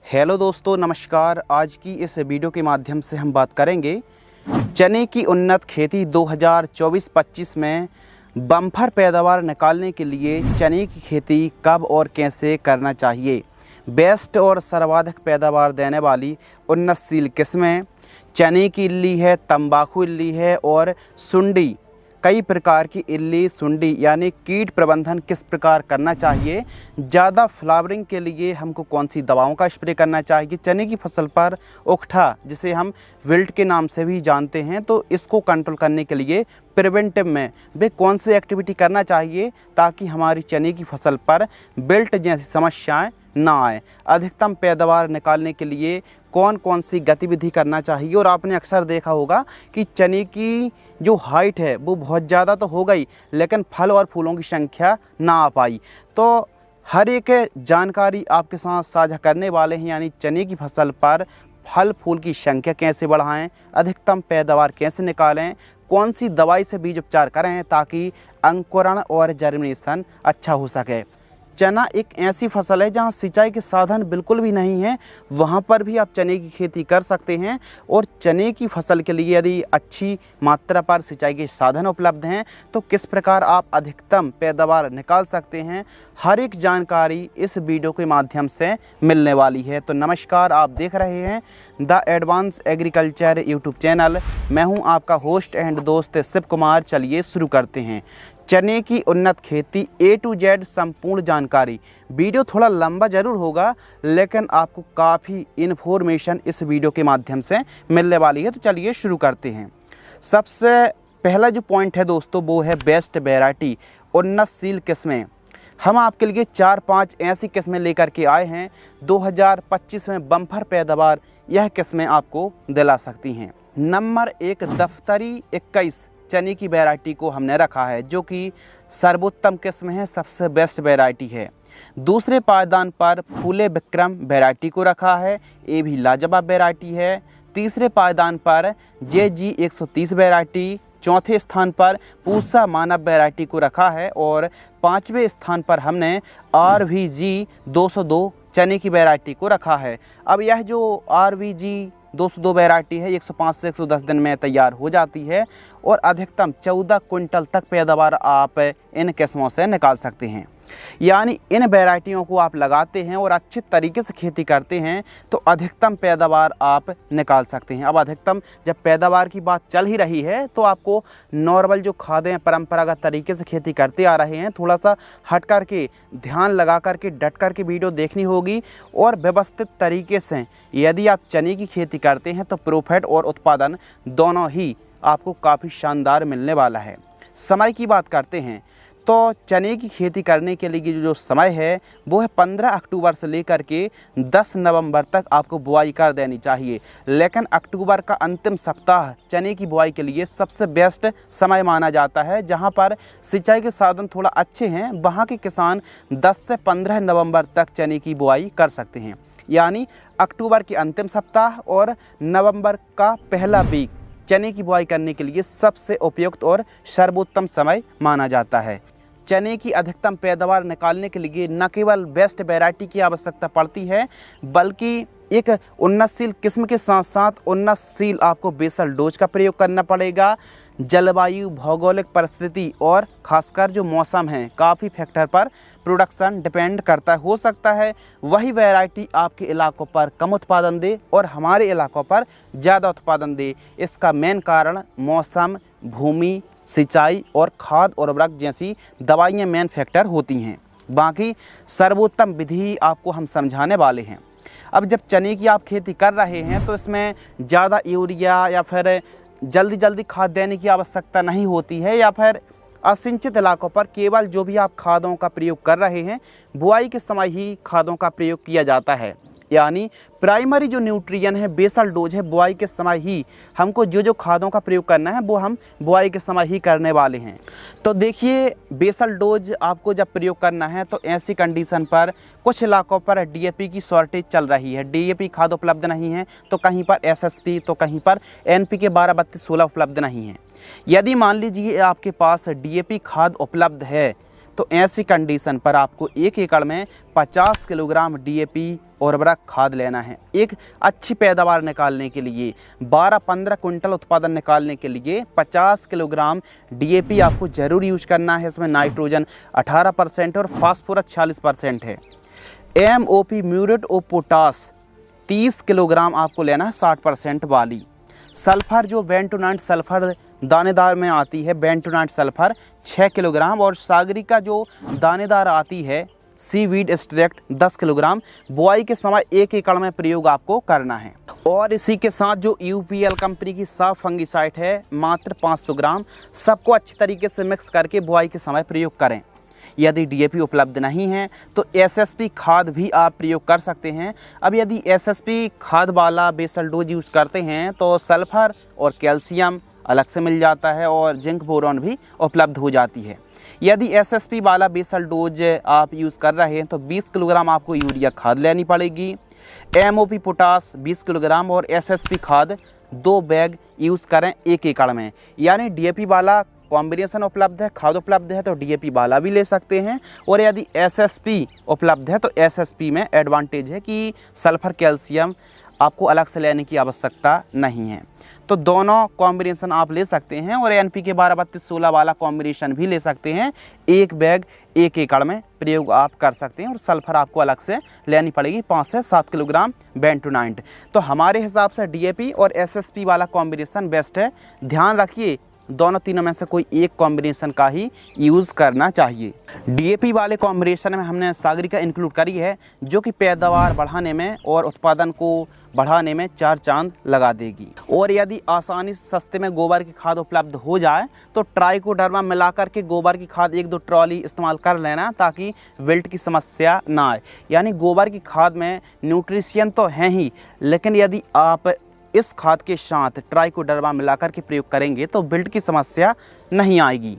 Hello दोस्तों, नमस्कार। आज की इस वीडियो के माध्यम से हम बात करेंगे चने की उन्नत खेती 2024-25 में बम्पर पैदावार निकालने के लिए चने की खेती कब और कैसे करना चाहिए। बेस्ट और सर्वाधिक पैदावार देने वाली उन्नतशील किस्में चने की इल्ली है, तंबाकू इल्ली है और सुंडी। कई प्रकार की इल्ली सुंडी यानी कीट प्रबंधन किस प्रकार करना चाहिए, ज़्यादा फ्लावरिंग के लिए हमको कौन सी दवाओं का स्प्रे करना चाहिए, चने की फसल पर उकठा जिसे हम विल्ट के नाम से भी जानते हैं, तो इसको कंट्रोल करने के लिए प्रिवेंटिव में वे कौन सी एक्टिविटी करना चाहिए ताकि हमारी चने की फसल पर विल्ट जैसी समस्याएं ना आए। अधिकतम पैदावार निकालने के लिए कौन कौन सी गतिविधि करना चाहिए। और आपने अक्सर देखा होगा कि चने की जो हाइट है वो बहुत ज़्यादा तो हो गई, लेकिन फल और फूलों की संख्या ना आ पाई। तो हर एक जानकारी आपके साथ साझा करने वाले हैं, यानी चने की फसल पर फल फूल की संख्या कैसे बढ़ाएं, अधिकतम पैदावार कैसे निकालें, कौन सी दवाई से बीज उपचार करें ताकि अंकुरण और जर्मिनेशन अच्छा हो सके। चना एक ऐसी फसल है जहां सिंचाई के साधन बिल्कुल भी नहीं है, वहां पर भी आप चने की खेती कर सकते हैं। और चने की फसल के लिए यदि अच्छी मात्रा पर सिंचाई के साधन उपलब्ध हैं तो किस प्रकार आप अधिकतम पैदावार निकाल सकते हैं, हर एक जानकारी इस वीडियो के माध्यम से मिलने वाली है। तो नमस्कार, आप देख रहे हैं the advance agriculture YouTube channel. मैं हूं आपका होस्ट एंड दोस्त शिव कुमार। चलिए शुरू करते हैं। चने की उन्नत खेती A to Z संपूर्ण जानकारी। वीडियो थोड़ा लंबा ज़रूर होगा, लेकिन आपको काफ़ी इन्फॉर्मेशन इस वीडियो के माध्यम से मिलने वाली है। तो चलिए शुरू करते हैं। सबसे पहला जो पॉइंट है दोस्तों वो है बेस्ट वैरायटी, उन्नतशील किस्में। हम आपके लिए 4-5 ऐसी किस्में लेकर के आए हैं 2025 में बम्पर पैदावार यह किस्में आपको दिला सकती हैं। नंबर 1 दफ्तरी 21 चने की वैरायटी को हमने रखा है, जो कि सर्वोत्तम किस्म है, सबसे बेस्ट वैरायटी है। दूसरे पायदान पर फूले विक्रम वैरायटी को रखा है, ये भी लाजवाब वैरायटी है। तीसरे पायदान पर JG 130 वैरायटी। चौथे स्थान पर पूसा मानव वैरायटी को रखा है और पाँचवें स्थान पर हमने RVG 202 चने की वैरायटी को रखा है। अब यह जो RVG 202 वैरायटी है 105 से 110 दिन में तैयार हो जाती है और अधिकतम 14 क्विंटल तक पैदावार आप इन किस्मों से निकाल सकते हैं। यानी इन वैरायटियों को आप लगाते हैं और अच्छे तरीके से खेती करते हैं तो अधिकतम पैदावार आप निकाल सकते हैं। अब अधिकतम जब पैदावार की बात चल ही रही है तो आपको नॉर्मल जो खादें परंपरागत तरीके से खेती करते आ रहे हैं, थोड़ा सा हट कर के ध्यान लगा कर के डट कर के वीडियो देखनी होगी और व्यवस्थित तरीके से यदि आप चने की खेती करते हैं तो प्रॉफिट और उत्पादन दोनों ही आपको काफ़ी शानदार मिलने वाला है। समय की बात करते हैं तो चने की खेती करने के लिए जो समय है वो है 15 अक्टूबर से लेकर के 10 नवंबर तक आपको बुआई कर देनी चाहिए। लेकिन अक्टूबर का अंतिम सप्ताह चने की बुआई के लिए सबसे बेस्ट समय माना जाता है। जहां पर सिंचाई के साधन थोड़ा अच्छे हैं वहां के किसान 10 से 15 नवंबर तक चने की बुआई कर सकते हैं। यानी अक्टूबर के अंतिम सप्ताह और नवंबर का पहला वीक चने की बुआई करने के लिए सबसे उपयुक्त और सर्वोत्तम समय माना जाता है। चने की अधिकतम पैदावार निकालने के लिए न केवल बेस्ट वैरायटी की आवश्यकता पड़ती है, बल्कि एक उन्नतशील किस्म के साथ साथ उन्नतशील आपको बेसल डोज का प्रयोग करना पड़ेगा। जलवायु, भौगोलिक परिस्थिति और खासकर जो मौसम है, काफ़ी फैक्टर पर प्रोडक्शन डिपेंड करता है। हो सकता है वही वैरायटी आपके इलाकों पर कम उत्पादन दे और हमारे इलाकों पर ज़्यादा उत्पादन दे। इसका मेन कारण मौसम, भूमि, सिंचाई और खाद और उर्वरक जैसी दवाइयाँ मेन फैक्टर होती हैं। बाकी सर्वोत्तम विधि आपको हम समझाने वाले हैं। अब जब चने की आप खेती कर रहे हैं तो इसमें ज़्यादा यूरिया या फिर जल्दी खाद देने की आवश्यकता नहीं होती है, या फिर असिंचित इलाकों पर केवल जो भी आप खादों का प्रयोग कर रहे हैं बुआई के समय ही खादों का प्रयोग किया जाता है। यानी प्राइमरी जो न्यूट्रिएंट है, बेसल डोज है, बुआई के समय ही हमको जो खादों का प्रयोग करना है वो हम बुआई के समय ही करने वाले हैं। तो देखिए, बेसल डोज आपको जब प्रयोग करना है तो ऐसी कंडीशन पर कुछ इलाकों पर DAP की शॉर्टेज चल रही है, DAP खाद उपलब्ध नहीं है, तो कहीं पर SSP, तो कहीं पर NPK 12-32-16 उपलब्ध नहीं है। यदि मान लीजिए आपके पास DAP खाद उपलब्ध है तो ऐसी कंडीशन पर आपको 1 एकड़ में 50 किलोग्राम DAP उर्वरक खाद लेना है। एक अच्छी पैदावार निकालने के लिए 12-15 कुंटल उत्पादन निकालने के लिए 50 किलोग्राम DAP आपको ज़रूर यूज करना है। इसमें नाइट्रोजन 18% और फास्फोरस 46% है। MOP muriate of potash 30 kilogram आपको लेना है 60% वाली। सल्फर जो बेंटोनाइट सल्फर दानेदार में आती है, बेंटोनाइट सल्फर 6 किलोग्राम, और सागरिका जो दानेदार आती है सीवीड एक्सट्रैक्ट 10 किलोग्राम बुआई के समय 1 एकड़ में प्रयोग आपको करना है। और इसी के साथ जो UPL कंपनी की साफ फंगिसाइड है मात्र 500 ग्राम, सबको अच्छी तरीके से मिक्स करके बुआई के समय प्रयोग करें। यदि DAP उपलब्ध नहीं है तो SSP खाद भी आप प्रयोग कर सकते हैं। अब यदि SSP खाद वाला बेसल डोज यूज़ करते हैं तो सल्फर और कैल्शियम अलग से मिल जाता है और जिंक बोरॉन भी उपलब्ध हो जाती है। यदि SSP वाला बेसल डोज आप यूज़ कर रहे हैं तो 20 किलोग्राम आपको यूरिया खाद लेनी पड़ेगी। MOP पोटास 20 किलोग्राम और SSP खाद 2 बैग यूज़ करें 1 एकड़ में। यानी DAP वाला कॉम्बिनेशन उपलब्ध है, खाद उपलब्ध है तो DAP वाला भी ले सकते हैं, और यदि SSP उपलब्ध है तो SSP में एडवांटेज है कि सल्फर कैल्शियम आपको अलग से लेने की आवश्यकता नहीं है। तो दोनों कॉम्बिनेशन आप ले सकते हैं, और NPK 12-32-16 वाला कॉम्बिनेशन भी ले सकते हैं। 1 बैग 1 एकड़ में प्रयोग आप कर सकते हैं, और सल्फर आपको अलग से लेनी पड़ेगी 5 से 7 किलोग्राम बेंटोनाइट। तो हमारे हिसाब से DAP और SSP वाला कॉम्बिनेशन बेस्ट है। ध्यान रखिए दोनों तीनों में से कोई एक कॉम्बिनेशन का ही यूज़ करना चाहिए। DAP वाले कॉम्बिनेशन में हमने सागरिका इंक्लूड करी है, जो कि पैदावार बढ़ाने में और उत्पादन को बढ़ाने में 4 चांद लगा देगी। और यदि आसानी से सस्ते में गोबर की खाद उपलब्ध हो जाए तो ट्राइकोडर्मा मिलाकर के गोबर की खाद 1-2 ट्रॉली इस्तेमाल कर लेना, ताकि विल्ट की समस्या ना आए। यानी गोबर की खाद में न्यूट्रिशन तो है ही, लेकिन यदि आप इस खाद के साथ ट्राइकोडर्मा मिलाकर के प्रयोग करेंगे तो विल्ट की समस्या नहीं आएगी।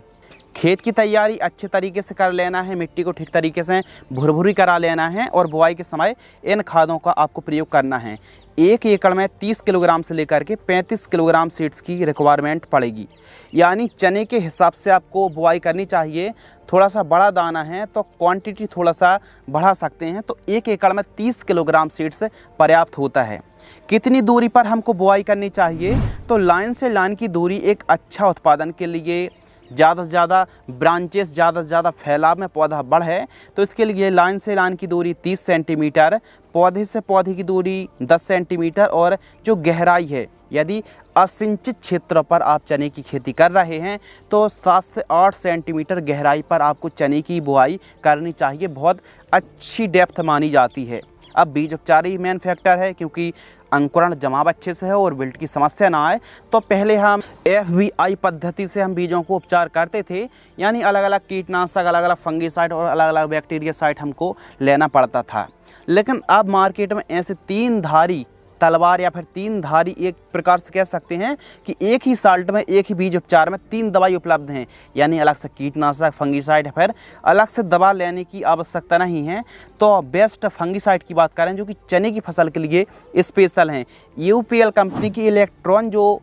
खेत की तैयारी अच्छे तरीके से कर लेना है, मिट्टी को ठीक तरीके से भुरभुरी करा लेना है, और बुआई के समय इन खादों का आपको प्रयोग करना है। 1 एकड़ में 30 किलोग्राम से लेकर के 35 किलोग्राम सीड्स की रिक्वायरमेंट पड़ेगी। यानी चने के हिसाब से आपको बुआई करनी चाहिए। थोड़ा सा बड़ा दाना है तो क्वांटिटी थोड़ा सा बढ़ा सकते हैं, तो 1 एकड़ में 30 किलोग्राम सीड्स पर्याप्त होता है। कितनी दूरी पर हमको बुआई करनी चाहिए? तो लाइन से लाइन की दूरी एक अच्छा उत्पादन के लिए, ज़्यादा से ज़्यादा ब्रांचेस, ज़्यादा से ज़्यादा फैलाव में पौधा बढ़े, तो इसके लिए लाइन से लाइन की दूरी 30 सेंटीमीटर, पौधे से पौधे की दूरी 10 सेंटीमीटर, और जो गहराई है, यदि असिंचित क्षेत्रों पर आप चने की खेती कर रहे हैं तो 7 से 8 सेंटीमीटर गहराई पर आपको चने की बुआई करनी चाहिए। बहुत अच्छी डेप्थ मानी जाती है। अब बीज उपचार ही मेन फैक्टर है, क्योंकि अंकुरण जमाव अच्छे से है और विल्ट की समस्या ना आए। तो पहले हम FBI पद्धति से हम बीजों को उपचार करते थे, यानी अलग अलग कीटनाशक, अलग अलग फंगिसाइड और अलग अलग बैक्टीरियासाइड हमको लेना पड़ता था। लेकिन अब मार्केट में ऐसे 3 धारी तलवार, या फिर 3 धारी, एक प्रकार से कह सकते हैं कि एक ही साल्ट में, एक ही बीज उपचार में 3 दवाई उपलब्ध हैं। यानी अलग से कीटनाशक, फंगिसाइड, फिर अलग से दवा लेने की आवश्यकता नहीं है। तो बेस्ट फंगिसाइड की बात करें जो कि चने की फसल के लिए स्पेशल हैं, UPL कंपनी की इलेक्ट्रॉन जो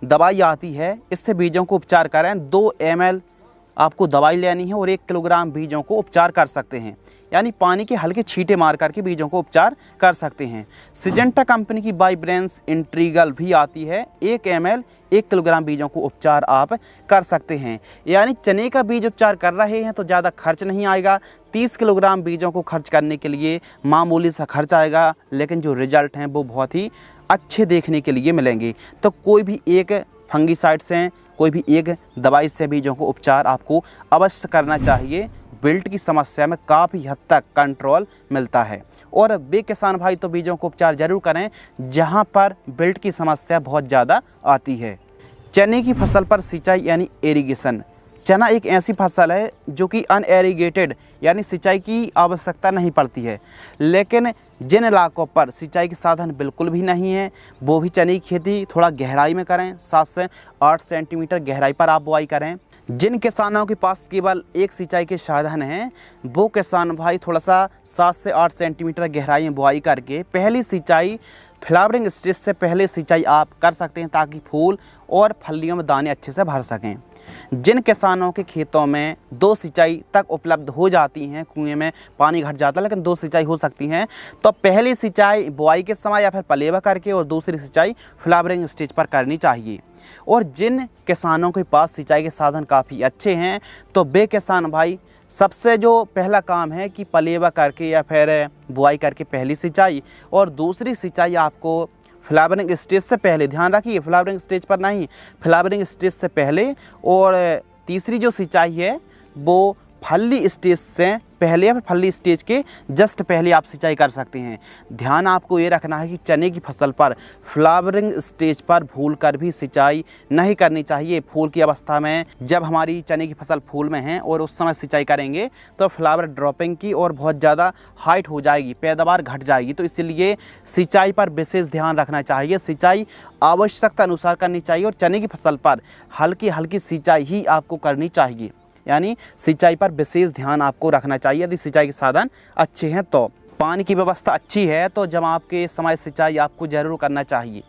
दवाई आती है, इससे बीजों को उपचार करें। 2 ml आपको दवाई लेनी है और 1 किलोग्राम बीजों को उपचार कर सकते हैं। यानी पानी के हल्के छींटे मार करके बीजों को उपचार कर सकते हैं। सिजेंटा कंपनी की वाइब्रेंस इंट्रीगल भी आती है, 1 ml 1 किलोग्राम बीजों को उपचार आप कर सकते हैं। यानी चने का बीज उपचार कर रहे हैं तो ज़्यादा खर्च नहीं आएगा। 30 किलोग्राम बीजों को खर्च करने के लिए मामूली सा खर्च आएगा, लेकिन जो रिजल्ट हैं वो बहुत ही अच्छे देखने के लिए मिलेंगे। तो कोई भी एक फंगिसाइड से, कोई भी एक दवाई से बीजों को उपचार आपको अवश्य करना चाहिए। विल्ट की समस्या में काफ़ी हद तक कंट्रोल मिलता है। और वे किसान भाई तो बीजों को उपचार जरूर करें जहां पर विल्ट की समस्या बहुत ज़्यादा आती है। चने की फसल पर सिंचाई यानी एरीगेशन। चना एक ऐसी फसल है जो कि अनएरीगेटेड, यानी सिंचाई की आवश्यकता नहीं पड़ती है। लेकिन जिन इलाकों पर सिंचाई के साधन बिल्कुल भी नहीं है, वो भी चने की खेती थोड़ा गहराई में करें। 7 से 8 सेंटीमीटर गहराई पर आप बुआई करें। जिन किसानों के पास केवल एक सिंचाई के साधन हैं, वो किसान भाई थोड़ा सा 7 से 8 सेंटीमीटर गहराई में बुआई करके पहली सिंचाई, फ्लावरिंग स्टेज से पहले सिंचाई आप कर सकते हैं, ताकि फूल और फलियों में दाने अच्छे से भर सकें। जिन किसानों के खेतों में 2 सिंचाई तक उपलब्ध हो जाती हैं, कुएं में पानी घट जाता है लेकिन 2 सिंचाई हो सकती हैं, तो पहली सिंचाई बुआई के समय या फिर पलेवा करके और दूसरी सिंचाई फ्लावरिंग स्टेज पर करनी चाहिए। और जिन किसानों के पास सिंचाई के साधन काफ़ी अच्छे हैं तो वे किसान भाई सबसे जो पहला काम है कि पलेवा करके या फिर बुआई करके पहली सिंचाई, और दूसरी सिंचाई आपको फ्लावरिंग स्टेज से पहले, ध्यान रखिए फ्लावरिंग स्टेज पर नहीं, फ्लावरिंग स्टेज से पहले, और तीसरी जो सिंचाई है वो फली स्टेज से पहले या फिर फली स्टेज के जस्ट पहले आप सिंचाई कर सकते हैं। ध्यान आपको ये रखना है कि चने की फसल पर फ्लावरिंग स्टेज पर भूल कर भी सिंचाई नहीं करनी चाहिए। फूल की अवस्था में जब हमारी चने की फसल फूल में है और उस समय सिंचाई करेंगे तो फ्लावर ड्रॉपिंग की और बहुत ज़्यादा हाइट हो जाएगी, पैदावार घट जाएगी। तो इसलिए सिंचाई पर विशेष ध्यान रखना चाहिए। सिंचाई आवश्यकता अनुसार करनी चाहिए और चने की फसल पर हल्की हल्की सिंचाई ही आपको करनी चाहिए, यानी सिंचाई पर विशेष ध्यान आपको रखना चाहिए। यदि सिंचाई के साधन अच्छे हैं तो पानी की व्यवस्था अच्छी है तो जमाव के समय सिंचाई आपको जरूर करना चाहिए।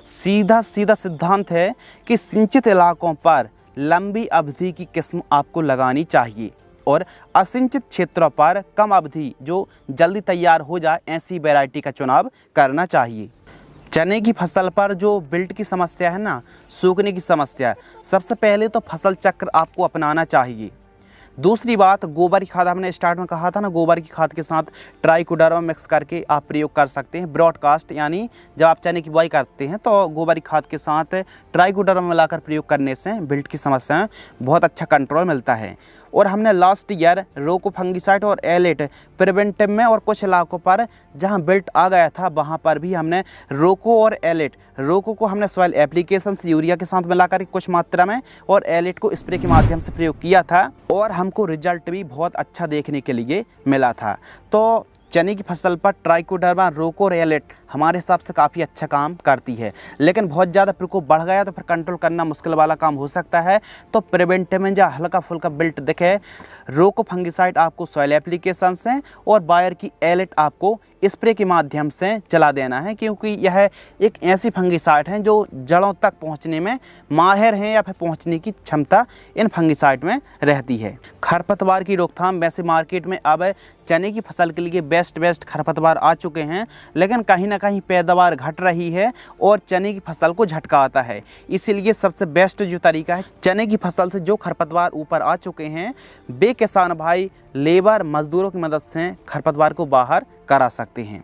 सीधा सिद्धांत है कि सिंचित इलाकों पर लंबी अवधि की किस्म आपको लगानी चाहिए और असिंचित क्षेत्रों पर कम अवधि जो जल्दी तैयार हो जाए ऐसी वैरायटी का चुनाव करना चाहिए। चने की फसल पर जो विल्ट की समस्या है ना, सूखने की समस्या, सबसे पहले तो फसल चक्र आपको अपनाना चाहिए। दूसरी बात, गोबर की खाद, हमने स्टार्ट में कहा था ना, गोबर की खाद के साथ ट्राइकोडर्मा मिक्स करके आप प्रयोग कर सकते हैं। ब्रॉडकास्ट, यानी जब आप चने की बुआई करते हैं तो गोबर की खाद के साथ ट्राइकोडर्मा मिलाकर प्रयोग करने से विल्ट की समस्या में बहुत अच्छा कंट्रोल मिलता है। और हमने लास्ट ईयर रोको फंगिसाइड और एलेट प्रिवेंटिव में और कुछ इलाकों पर जहां विल्ट आ गया था वहां पर भी हमने रोको और एलेट, रोको को हमने सॉइल एप्लीकेशन से यूरिया के साथ मिलाकर कुछ मात्रा में और एलेट को स्प्रे के माध्यम से प्रयोग किया था और हमको रिजल्ट भी बहुत अच्छा देखने के लिए मिला था। तो चने की फसल पर ट्राइकोडर्मा, रोको और एलेट हमारे हिसाब से काफ़ी अच्छा काम करती है। लेकिन बहुत ज़्यादा प्रकोप बढ़ गया तो फिर कंट्रोल करना मुश्किल वाला काम हो सकता है। तो प्रिवेंटिव में जहाँ हल्का फुल्का विल्ट दिखे, रोको फंगिसाइड आपको सॉइल एप्लीकेशन से और बायर की एलेट आपको स्प्रे के माध्यम से चला देना है, क्योंकि यह एक ऐसी फंगिसाइड है जो जड़ों तक पहुंचने में माहिर हैं या फिर पहुंचने की क्षमता इन फंगिसाइड में रहती है। खरपतवार की रोकथाम, वैसे मार्केट में अब चने की फसल के लिए बेस्ट खरपतवार आ चुके हैं, लेकिन कहीं ना कहीं पैदावार घट रही है और चने की फसल को झटका आता है। इसीलिए सबसे बेस्ट जो तरीका है, चने की फसल से जो खरपतवार ऊपर आ चुके हैं वे किसान भाई लेबर मजदूरों की मदद से खरपतवार को बाहर करा सकते हैं।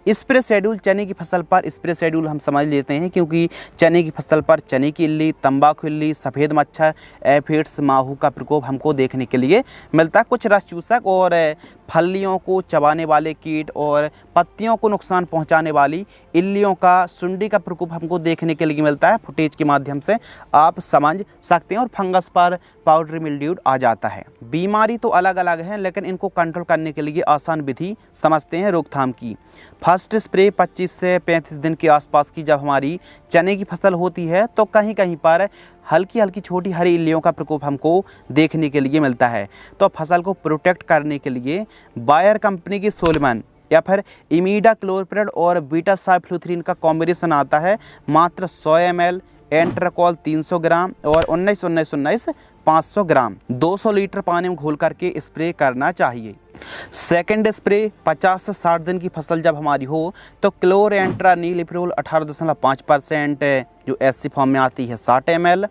स्प्रे शेड्यूल, चने की फसल पर स्प्रे शेड्यूल हम समझ लेते हैं, क्योंकि चने की फसल पर चने की इल्ली, तंबाकू इल्ली, सफ़ेद मच्छर, एफिड्स, माहू का प्रकोप हमको देखने के लिए मिलता है। कुछ रस चूसक और फलियों को चबाने वाले कीट और पत्तियों को नुकसान पहुंचाने वाली इल्लियों का, सुंडी का प्रकोप हमको देखने के लिए मिलता है। फुटेज के माध्यम से आप समझ सकते हैं। और फंगस पर पाउडरी मिल्ड्यू आ जाता है। बीमारी तो अलग अलग है, लेकिन इनको कंट्रोल करने के लिए आसान विधि समझते हैं रोकथाम की। फर्स्ट स्प्रे 25 से 35 दिन के आसपास की जब हमारी चने की फसल होती है तो कहीं कहीं पर हल्की हल्की छोटी हरी इल्लियों का प्रकोप हमको देखने के लिए मिलता है। तो फसल को प्रोटेक्ट करने के लिए बायर कंपनी की सोलमन या फिर इमीडाक्लोप्रिड और बीटा साइफ्लुथ्रीन का कॉम्बिनेशन आता है। मात्र 100 ml, एंट्राकॉल 300 ग्राम और 19-19-19 500 ग्राम 200 लीटर पानी में घोल करके स्प्रे करना चाहिए। सेकेंड स्प्रे 50 से 60 दिन की फसल जब हमारी हो तो क्लोरेंट्रानीलिप्रोल 18.5% जो एससी फॉर्म में आती है 60 ml,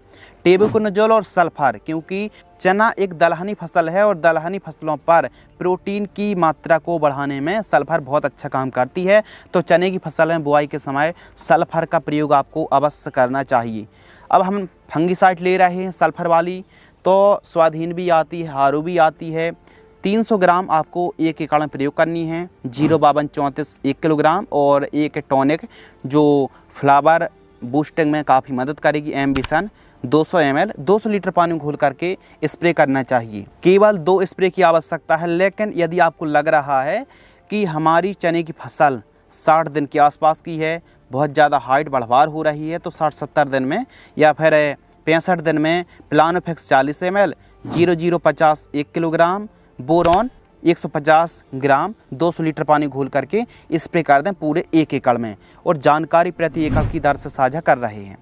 टेबुकोनाजोल और सल्फर, क्योंकि चना एक दलहनी फसल है और दलहनी फसलों पर प्रोटीन की मात्रा को बढ़ाने में सल्फर बहुत अच्छा काम करती है। तो चने की फसल में बुआई के समय सल्फर का प्रयोग आपको अवश्य करना चाहिए। अब हम फंगिसाइड ले रहे हैं सल्फर वाली, तो स्वाधीन भी आती है, हारू भी आती है। 300 ग्राम आपको 1 एकड़ में प्रयोग करनी है। 05234 1 किलोग्राम और एक टॉनिक जो फ्लावर बूस्टिंग में काफ़ी मदद करेगी, एम्बिशन 200 ml 200 लीटर पानी में घोल करके स्प्रे करना चाहिए। केवल 2 स्प्रे की आवश्यकता है, लेकिन यदि आपको लग रहा है कि हमारी चने की फसल 60 दिन के आसपास की है, बहुत ज़्यादा हाइट बढ़वार हो रही है, तो 60-70 दिन में या फिर 65 दिन में प्लानोफिक्स 40 ml, 0050 1 किलोग्राम, बोरॉन 150 ग्राम 200 लीटर पानी घोल करके स्प्रे कर दें पूरे 1 एकड़ में, और जानकारी प्रति एकड़ की दर से साझा कर रहे हैं।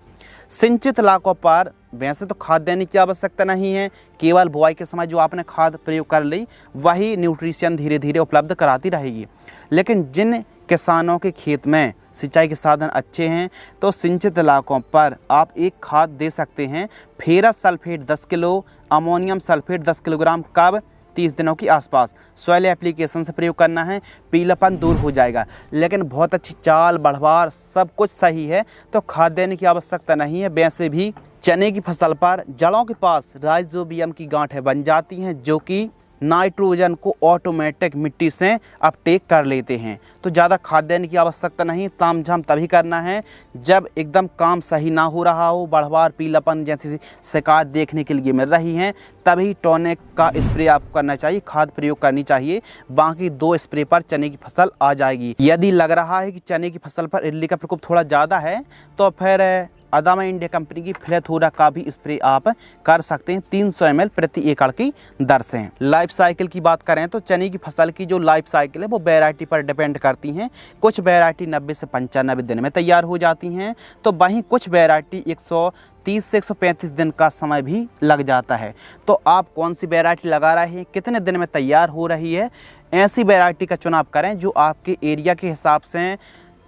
सिंचित इलाकों पर वैसे तो खाद देने की आवश्यकता नहीं है, केवल बुआई के समय जो आपने खाद प्रयोग कर ली वही न्यूट्रिशन धीरे धीरे उपलब्ध कराती रहेगी। लेकिन जिन किसानों के खेत में सिंचाई के साधन अच्छे हैं तो सिंचित इलाकों पर आप एक खाद दे सकते हैं, ferrous sulphate 10 kilo, ammonium sulphate 10 kilogram. कब? 30 दिनों के आसपास सॉइल एप्लीकेशन से प्रयोग करना है, पीलापन दूर हो जाएगा। लेकिन बहुत अच्छी चाल बढ़वार सब कुछ सही है तो खाद देने की आवश्यकता नहीं है। वैसे भी चने की फसल पर जड़ों के पास राइजोबियम की गांठें बन जाती हैं जो कि नाइट्रोजन को ऑटोमेटिक मिट्टी से अपटेक कर लेते हैं, तो ज़्यादा खाद देने की आवश्यकता नहीं। तामझाम तभी करना है जब एकदम काम सही ना हो रहा हो, बढ़वार पीलापन जैसी शिकायत देखने के लिए मिल रही हैं, तभी टॉनिक का स्प्रे आपको करना चाहिए, खाद प्रयोग करनी चाहिए। बाकी 2 स्प्रे पर चने की फसल आ जाएगी। यदि लग रहा है कि चने की फसल पर इल्ली का प्रकोप थोड़ा ज़्यादा है तो फिर अदामा इंडिया कंपनी की फ्लेथोरा का भी स्प्रे आप कर सकते हैं 300 ml प्रति एकड़ की दर से। लाइफ साइकिल की बात करें तो चने की फसल की जो लाइफ साइकिल है वो वैरायटी पर डिपेंड करती हैं। कुछ वैरायटी 90 से 95 दिन में तैयार हो जाती हैं, तो वहीं कुछ वैरायटी 130 से 135 दिन का समय भी लग जाता है। तो आप कौन सी वैरायटी लगा रहे हैं, कितने दिन में तैयार हो रही है, ऐसी वैरायटी का चुनाव करें जो आपके एरिया के हिसाब से,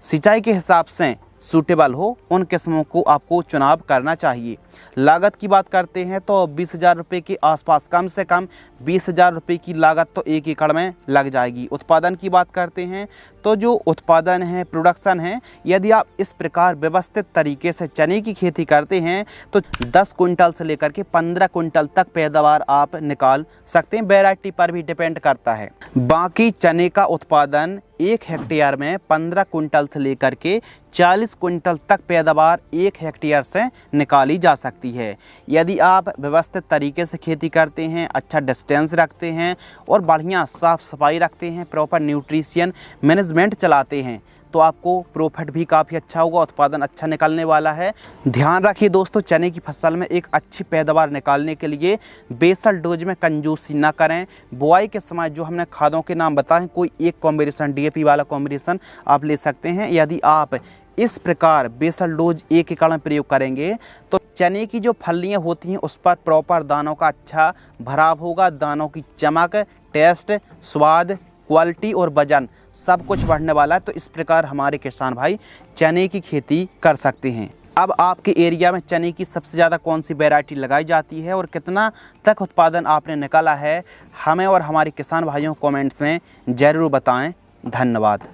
सिंचाई के हिसाब से सूटेबल हो। उन किस्मों को आपको चुनाव करना चाहिए। लागत की बात करते हैं तो 20,000 रुपये के आसपास, कम से कम 20,000 रुपये की लागत तो 1 एकड़ में लग जाएगी। उत्पादन की बात करते हैं तो जो उत्पादन है, प्रोडक्शन है, यदि आप इस प्रकार व्यवस्थित तरीके से चने की खेती करते हैं तो 10 कुंटल से लेकर के 15 कुंटल तक पैदावार आप निकाल सकते हैं। वैरायटी पर भी डिपेंड करता है। बाकी चने का उत्पादन 1 हेक्टेयर में 15 कुंटल से लेकर के 40 कुंटल तक पैदावार 1 हेक्टेयर से निकाली जा सकती है। यदि आप व्यवस्थित तरीके से खेती करते हैं, अच्छा डिस्टेंस रखते हैं और बढ़िया साफ सफाई रखते हैं, प्रॉपर न्यूट्रिशन मैनेजमेंट चलाते हैं तो आपको प्रॉफिट भी काफ़ी अच्छा होगा, उत्पादन अच्छा निकलने वाला है। ध्यान रखिए दोस्तों, चने की फसल में एक अच्छी पैदावार निकालने के लिए बेसल डोज में कंजूसी ना करें। बुआई के समय जो हमने खादों के नाम बताए, कोई एक कॉम्बिनेशन DAP वाला कॉम्बिनेशन आप ले सकते हैं। यदि आप इस प्रकार बेसल डोज 1 एकड़ में प्रयोग करेंगे तो चने की जो फलियाँ होती हैं उस पर प्रॉपर दानों का अच्छा भराव होगा। दानों की चमक, टेस्ट, स्वाद, क्वालिटी और वजन सब कुछ बढ़ने वाला है। तो इस प्रकार हमारे किसान भाई चने की खेती कर सकते हैं। अब आपके एरिया में चने की सबसे ज़्यादा कौन सी वैरायटी लगाई जाती है और कितना तक उत्पादन आपने निकाला है, हमें और हमारे किसान भाइयों को कमेंट्स में ज़रूर बताएं। धन्यवाद।